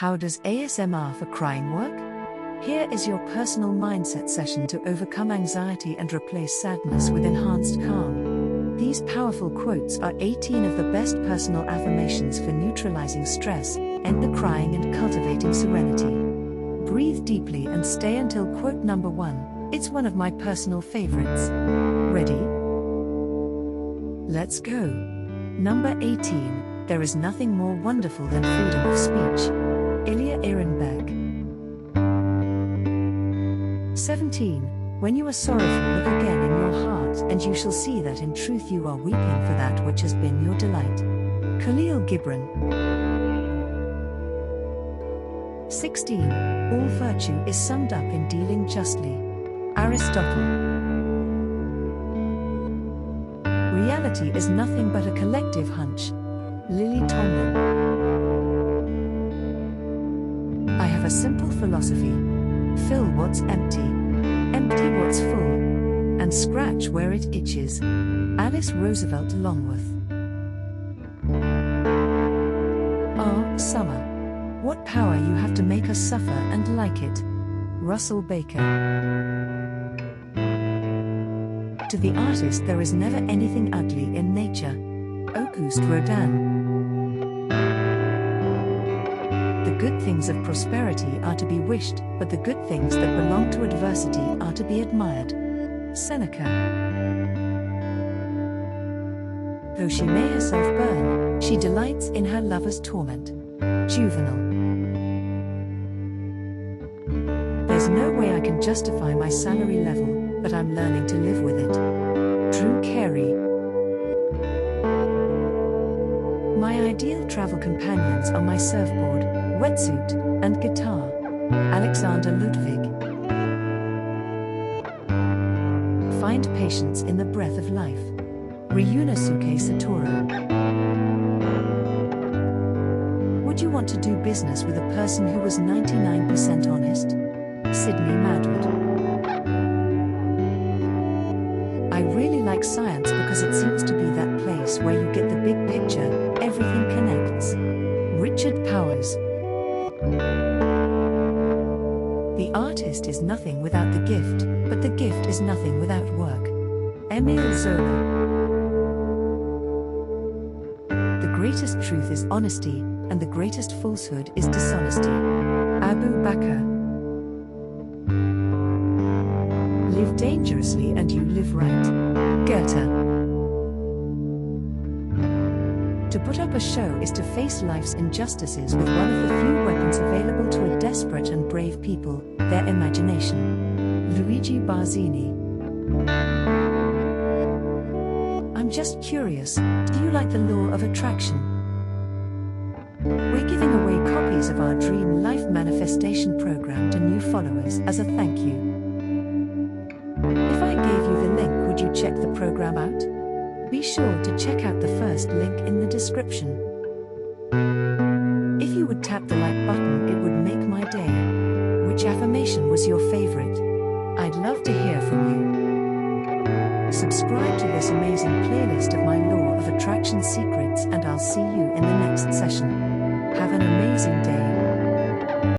How does ASMR for crying work? Here is your personal mindset session to overcome anxiety and replace sadness with enhanced calm. These powerful quotes are 18 of the best personal affirmations for neutralizing stress, end the crying and cultivating serenity. Breathe deeply and stay until quote number 1. It's one of my personal favorites. Ready? Let's go. Number 18. There is nothing more wonderful than freedom of speech. Ilya Ehrenberg. 17. When you are sorrowful, look again in your heart, and you shall see that in truth you are weeping for that which has been your delight. Khalil Gibran. 16. All virtue is summed up in dealing justly. Aristotle. Reality is nothing but a collective hunch. Lily Tomlin. I have a simple philosophy. Fill what's empty. Empty what's full. And scratch where it itches. Alice Roosevelt Longworth. Summer. What power you have to make us suffer and like it. Russell Baker. To the artist there is never anything ugly in nature. Auguste Rodin. The good things of prosperity are to be wished, but the good things that belong to adversity are to be admired. Seneca. Though she may herself burn, she delights in her lover's torment. Juvenal. There's no way I can justify my salary level, but I'm learning to live with it. Drew Carey. My ideal travel companions are my surfboard, wetsuit, and guitar. Alexander Ludwig. Find patience in the breath of life. Ryunosuke Satoru. Would you want to do business with a person who was 99% honest? Sidney Madwood. I really like science because it seems to be that place where you get the big picture, everything connects. Richard Powers. The artist is nothing without the gift, but the gift is nothing without work. Emile Zola. The greatest truth is honesty, and the greatest falsehood is dishonesty. Abu Bakr. Live dangerously and you live right. Goethe. To put up a show is to face life's injustices with one of the few weapons available to a desperate and brave people, their imagination. Luigi Barzini. I'm just curious, do you like the law of attraction? We're giving away copies of our Dream Life Manifestation program to new followers as a thank you. If I gave you the link, would you check the program out? Be sure to check out the first link in the description. If you would tap the like button, it would make my day. Which affirmation was your favorite? I'd love to hear from you. Subscribe to this amazing playlist of my Law of Attraction secrets, and I'll see you in the next session. Have an amazing day.